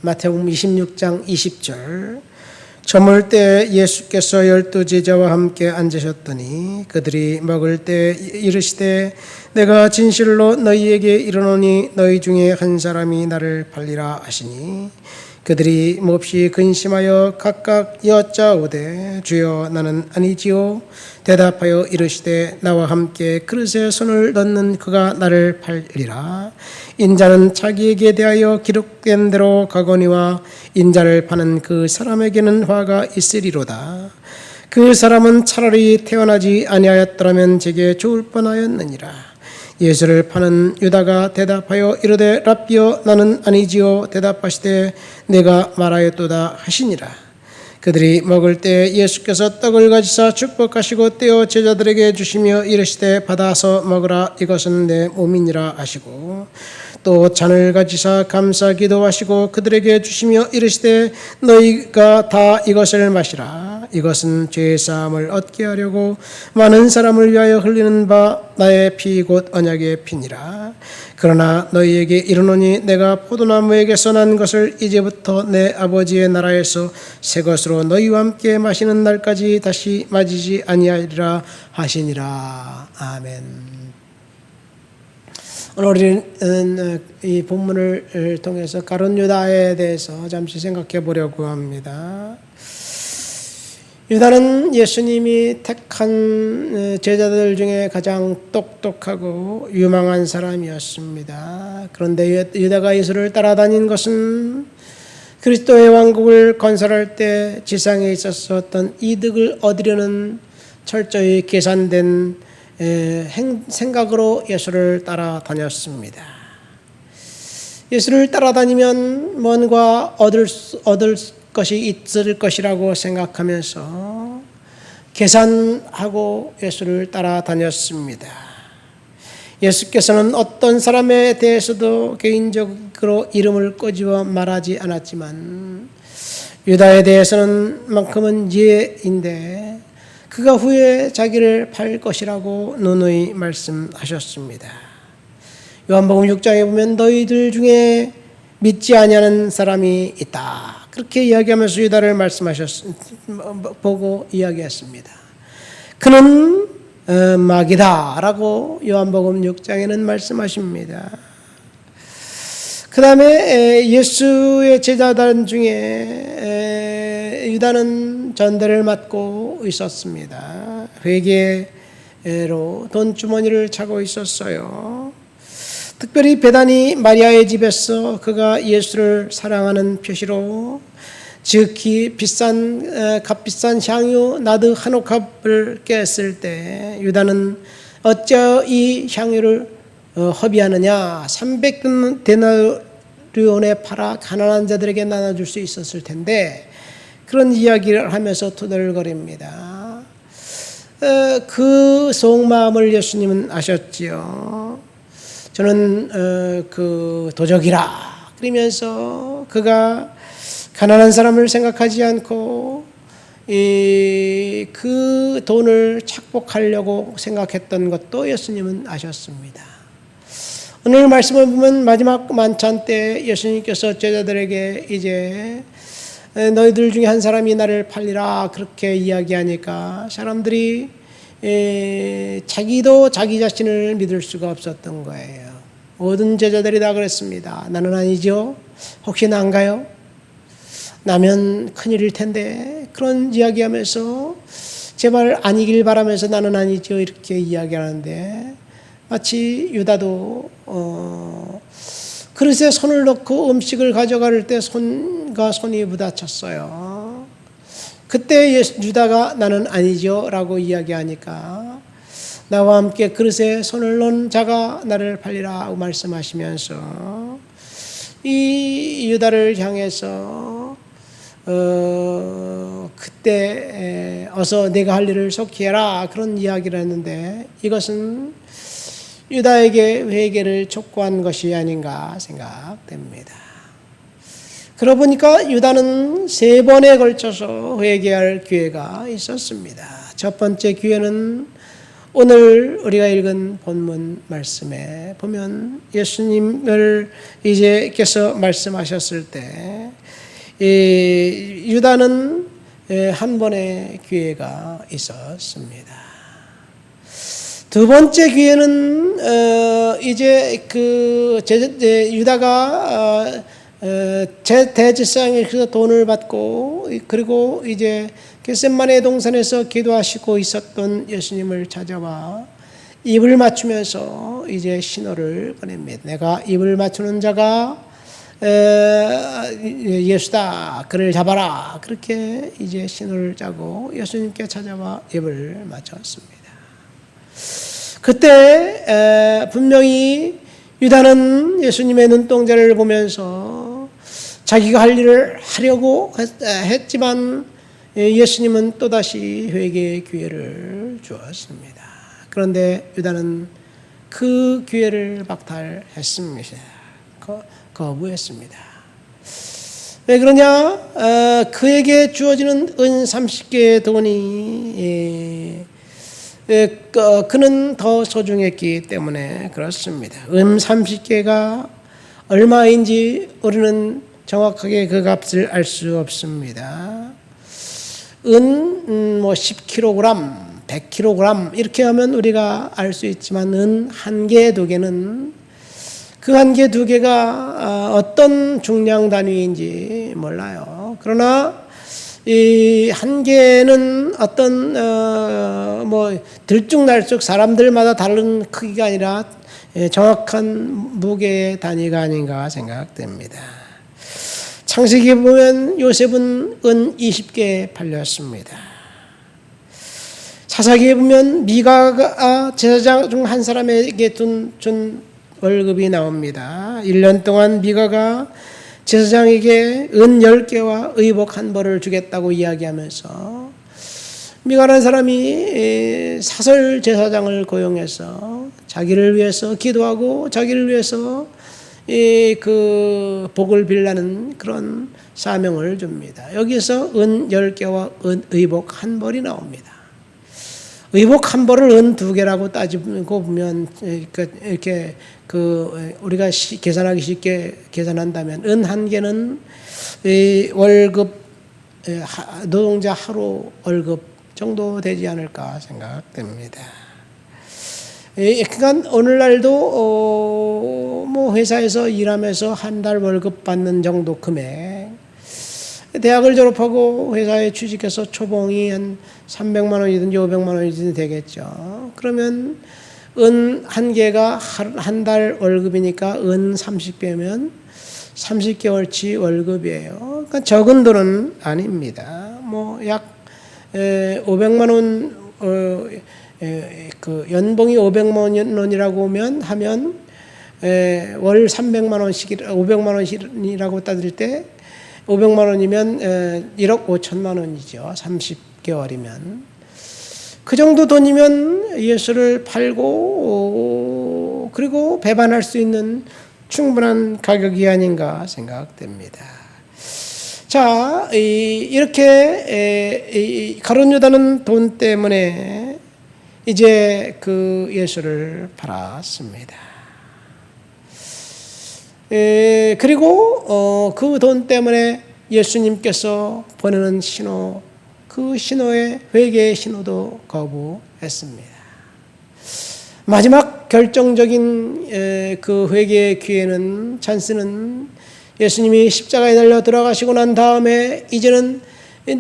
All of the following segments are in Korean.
마태복음 26장 20절. 저물 때 예수께서 12제자와 함께 앉으셨더니 그들이 먹을 때 이르시되 내가 진실로 너희에게 이르노니 너희 중에 한 사람이 나를 팔리라 하시니 그들이 몹시 근심하여 각각 여짜오되 주여 나는 아니지요. 대답하여 이르시되 나와 함께 그릇에 손을 넣는 그가 나를 팔리라. 인자는 자기에게 대하여 기록된 대로 가거니와 인자를 파는 그 사람에게는 화가 있으리로다. 그 사람은 차라리 태어나지 아니하였더라면 제게 좋을 뻔하였느니라. 예수를 파는 유다가 대답하여 이르되 랍비여 나는 아니지요. 대답하시되 내가 말하였도다 하시니라. 그들이 먹을 때 예수께서 떡을 가지사 축복하시고 떼어 제자들에게 주시며 이르시되 받아서 먹으라 이것은 내 몸이니라 하시고 또 잔을 가지사 감사 기도하시고 그들에게 주시며 이르시되 너희가 다 이것을 마시라. 이것은 죄 사함을 얻게 하려고 많은 사람을 위하여 흘리는 바 나의 피 곧 언약의 피니라. 그러나 너희에게 이르노니 내가 포도나무에게서 난 것을 이제부터 내 아버지의 나라에서 새 것으로 너희와 함께 마시는 날까지 다시 맞이지 아니하리라 하시니라. 아멘. 오늘 우리는 이 본문을 통해서 가룟 유다에 대해서 잠시 생각해 보려고 합니다. 유다는 예수님이 택한 제자들 중에 가장 똑똑하고 유망한 사람이었습니다. 그런데 유다가 예수를 따라다닌 것은 그리스도의 왕국을 건설할 때 지상에 있어서 어떤 이득을 얻으려는 철저히 계산된 생각으로 예수를 따라다녔습니다. 예수를 따라다니면 뭔가 얻을 것이 있을 것이라고 생각하면서 계산하고 예수를 따라다녔습니다. 예수께서는 어떤 사람에 대해서도 개인적으로 이름을 꼬집어 말하지 않았지만 유다에 대해서는 만큼은 예인데 그가 후에 자기를 팔 것이라고 누누이 말씀하셨습니다. 요한복음 6장에 보면 너희들 중에 믿지 아니하는 사람이 있다. 그렇게 이야기하면서 유다를 보고 이야기했습니다. 그는 마귀다라고 요한복음 6장에는 말씀하십니다. 그 다음에 예수의 제자단 중에 유다는 전대를 맡고 있었습니다. 회계로 돈주머니를 차고 있었어요. 특별히 베다니 마리아의 집에서 그가 예수를 사랑하는 표시로 지극히 값비싼 향유 나드 한 옥합을 깼을 때 유다는 어찌 이 향유를 허비하느냐 300데나리온에 팔아 가난한 자들에게 나눠줄 수 있었을 텐데 그런 이야기를 하면서 투덜거립니다. 그 속마음을 예수님은 아셨지요. 저는 그 도적이라 그러면서 그가 가난한 사람을 생각하지 않고 그 돈을 착복하려고 생각했던 것도 예수님은 아셨습니다. 오늘 말씀을 보면 마지막 만찬 때 예수님께서 제자들에게 이제 너희들 중에 한 사람이 나를 팔리라 그렇게 이야기하니까 사람들이 자기도 자기 자신을 믿을 수가 없었던 거예요. 모든 제자들이 다 그랬습니다. 나는 아니죠. 혹시 난가요? 나면 큰일일 텐데 그런 이야기하면서 제발 아니길 바라면서 나는 아니죠 이렇게 이야기하는데 마치 유다도 그릇에 손을 넣고 음식을 가져갈 때 손이 부딪혔어요. 그때 유다가 나는 아니죠 라고 이야기하니까 나와 함께 그릇에 손을 넣은 자가 나를 팔리라 고 말씀하시면서 이 유다를 향해서 그때 어서 내가 할 일을 속히 해라 그런 이야기를 했는데 이것은 유다에게 회개를 촉구한 것이 아닌가 생각됩니다. 그러고 보니까 유다는 3번에 걸쳐서 회개할 기회가 있었습니다. 첫 번째 기회는 오늘 우리가 읽은 본문 말씀에 보면 예수님을 이제께서 말씀하셨을 때 유다는 한 번의 기회가 있었습니다. 두 번째 기회는 이제 유다가 대제사장에서 돈을 받고 그리고 이제 겟세마네 동산에서 기도하시고 있었던 예수님을 찾아와 입을 맞추면서 이제 신호를 보냅니다. 내가 입을 맞추는 자가 예수다. 그를 잡아라. 그렇게 이제 신호를 짜고 예수님께 찾아와 입을 맞췄습니다. 그때 분명히 유다는 예수님의 눈동자를 보면서 자기가 할 일을 하려고 했지만 예수님은 또다시 회개의 기회를 주었습니다. 그런데 유다는 그 기회를 박탈했습니다. 거부했습니다. 왜 그러냐? 그에게 주어지는 은 30개의 돈이 그는 더 소중했기 때문에 그렇습니다. 은 30개가 얼마인지 우리는 정확하게 그 값을 알 수 없습니다. 은 10kg, 100kg 이렇게 하면 우리가 알 수 있지만 은 한 개, 두 개는 그 한 개, 두 개가 어떤 중량 단위인지 몰라요. 그러나 이 한 개는 어떤 들쭉날쭉 사람들마다 다른 크기가 아니라 정확한 무게의 단위가 아닌가 생각됩니다. 창세기에 보면 요셉은 은 20개 팔렸습니다. 사사기에 보면 미가가 제사장 중 한 사람에게 준 월급이 나옵니다. 1년 동안 미가가 제사장에게 은 10개와 의복 한 벌을 주겠다고 이야기하면서 미가라는 사람이 사설 제사장을 고용해서 자기를 위해서 기도하고 자기를 위해서 그 복을 빌라는 그런 사명을 줍니다. 여기서 은 10개와 은 의복 한 벌이 나옵니다. 의복 한 벌을 은 2개라고 따지고 보면 이렇게 우리가 계산하기 쉽게 계산한다면 은 1개는 월급 노동자 하루 월급 정도 되지 않을까 생각됩니다. 그러니까 오늘날도 회사에서 일하면서 한 달 월급 받는 정도 금액, 대학을 졸업하고 회사에 취직해서 초봉이 한 300만 원이든지 500만 원이든지 되겠죠. 그러면 은 1개가 한 달 월급이니까 은 30개면 30개월치 월급이에요. 그러니까 적은 돈은 아닙니다. 약 500만 원, 연봉이 500만 원이라고 하면 월 300만 원씩, 500만 원이라고 따질 때 500만 원이면 1억 5천만 원이죠. 30개월이면. 그 정도 돈이면 예수를 팔고 그리고 배반할 수 있는 충분한 가격이 아닌가 생각됩니다. 자, 이렇게 가룟 유다는 돈 때문에 이제 그 예수를 팔았습니다. 그리고 그 돈 때문에 예수님께서 보내는 신호, 그 신호의 회개의 신호도 거부했습니다. 마지막 결정적인 그 회개의 기회는, 찬스는 예수님이 십자가에 달려 돌아가시고 난 다음에 이제는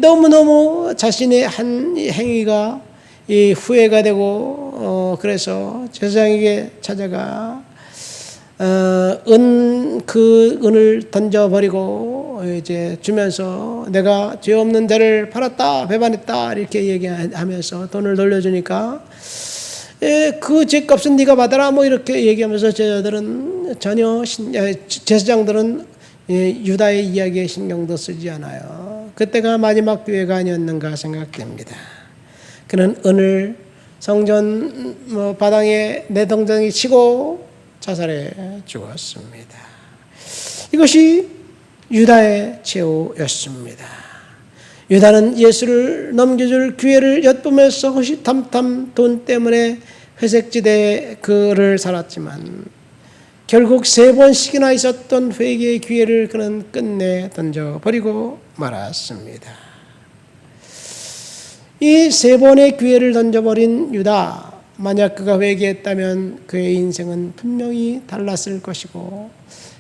너무너무 자신의 한 행위가 후회가 되고 그래서 제사장에게 찾아가 그 은을 던져버리고 이제 주면서 내가 죄 없는 자를 팔았다, 배반했다 이렇게 얘기하면서 돈을 돌려주니까 그 죄값은 네가 받아라 이렇게 얘기하면서 제자들은 제사장들은 유다의 이야기에 신경도 쓰지 않아요. 그때가 마지막 기회가 아니었는가 생각됩니다. 그는 은을 성전 바닥에 내동댕이 치고 자살해 죽었습니다. 이것이 유다의 최후였습니다. 유다는 예수를 넘겨줄 기회를 엿보면서 호시탐탐 돈 때문에 회색지대에 그를 살았지만 결국 3번씩이나 있었던 회개의 기회를 그는 끝내 던져버리고 말았습니다. 이 3번의 기회를 던져버린 유다, 만약 그가 회개했다면 그의 인생은 분명히 달랐을 것이고,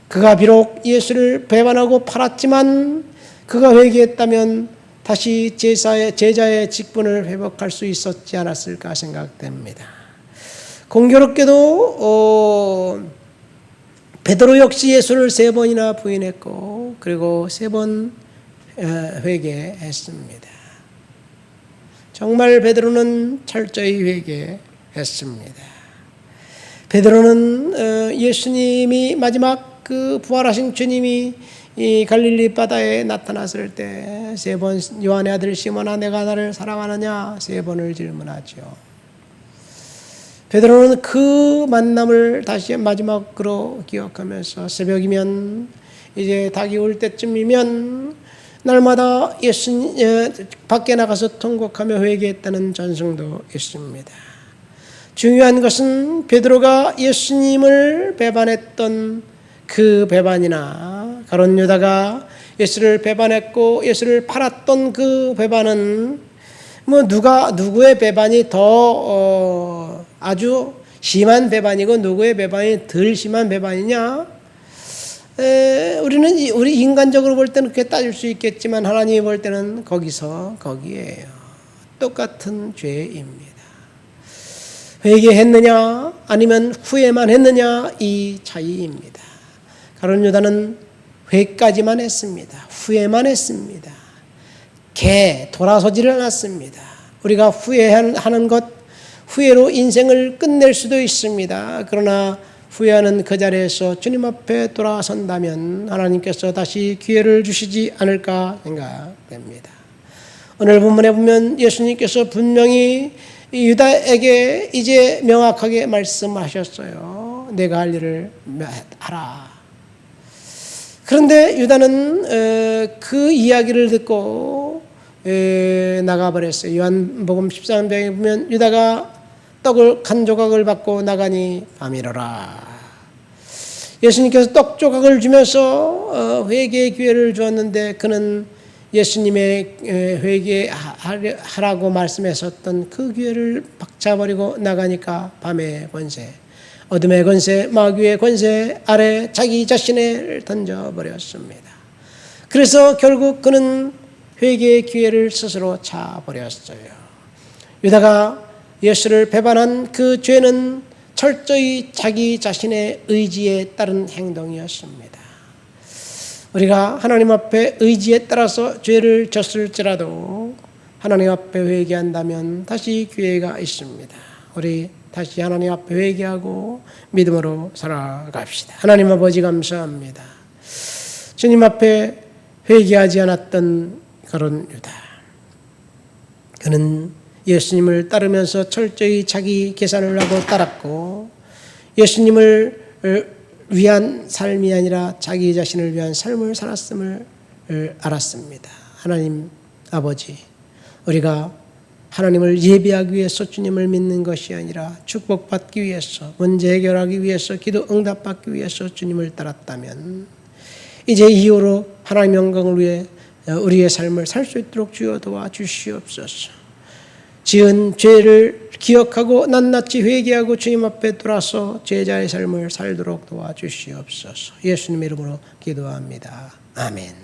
그가 비록 예수를 배반하고 팔았지만 그가 회개했다면 다시 제자의 직분을 회복할 수 있었지 않았을까 생각됩니다. 공교롭게도 베드로 역시 예수를 3번이나 부인했고, 그리고 3번 회개했습니다. 정말 베드로는 철저히 회개했습니다. 베드로는 예수님이 마지막 그 부활하신 주님이 이 갈릴리 바다에 나타났을 때 3번 요한의 아들 시몬아 내가 나를 사랑하느냐 3번을 질문하죠. 베드로는 그 만남을 다시 마지막으로 기억하면서 새벽이면 이제 닭이 올 때쯤이면 날마다 예수님 밖에 나가서 통곡하며 회개했다는 전승도 있습니다. 중요한 것은 베드로가 예수님을 배반했던 그 배반이나 가룟 유다가 예수를 배반했고 예수를 팔았던 그 배반은 누구의 배반이 더 아주 심한 배반이고 누구의 배반이 덜 심한 배반이냐? 우리 인간적으로 볼 때는 그렇게 따질 수 있겠지만 하나님이 볼 때는 거기에요. 똑같은 죄입니다. 회개했느냐 아니면 후회만 했느냐 이 차이입니다. 가룟 유다는 회까지만 했습니다. 후회만 했습니다. 돌아서지를 않았습니다. 우리가 후회하는 것, 후회로 인생을 끝낼 수도 있습니다. 그러나 후회하는 그 자리에서 주님 앞에 돌아선다면 하나님께서 다시 기회를 주시지 않을까 생각됩니다. 오늘 본문에 보면 예수님께서 분명히 유다에게 이제 명확하게 말씀하셨어요. 내가 할 일을 하라. 그런데 유다는 그 이야기를 듣고 나가버렸어요. 요한복음 13장에 보면 유다가 떡을 한 조각을 받고 나가니 밤이로라. 예수님께서 떡 조각을 주면서 회개의 기회를 주었는데 그는 예수님의 회개하라고 말씀하셨던 그 기회를 박차버리고 나가니까 밤의 권세, 어둠의 권세, 마귀의 권세 아래 자기 자신을 던져버렸습니다. 그래서 결국 그는 회개의 기회를 스스로 차버렸어요. 유다가 예수를 배반한 그 죄는 철저히 자기 자신의 의지에 따른 행동이었습니다. 우리가 하나님 앞에 의지에 따라서 죄를 졌을지라도 하나님 앞에 회개한다면 다시 기회가 있습니다. 우리 다시 하나님 앞에 회개하고 믿음으로 살아갑시다. 하나님 아버지 감사합니다. 주님 앞에 회개하지 않았던 가룟 유다, 그는 예수님을 따르면서 철저히 자기 계산을 하고 따랐고 예수님을 위한 삶이 아니라 자기 자신을 위한 삶을 살았음을 알았습니다. 하나님 아버지, 우리가 하나님을 예배하기 위해서 주님을 믿는 것이 아니라 축복받기 위해서, 문제 해결하기 위해서, 기도 응답받기 위해서 주님을 따랐다면 이제 이후로 하나님 영광을 위해 우리의 삶을 살 수 있도록 주여 도와주시옵소서. 지은 죄를 기억하고 낱낱이 회개하고 주님 앞에 돌아서 제자의 삶을 살도록 도와주시옵소서. 예수님 이름으로 기도합니다. 아멘.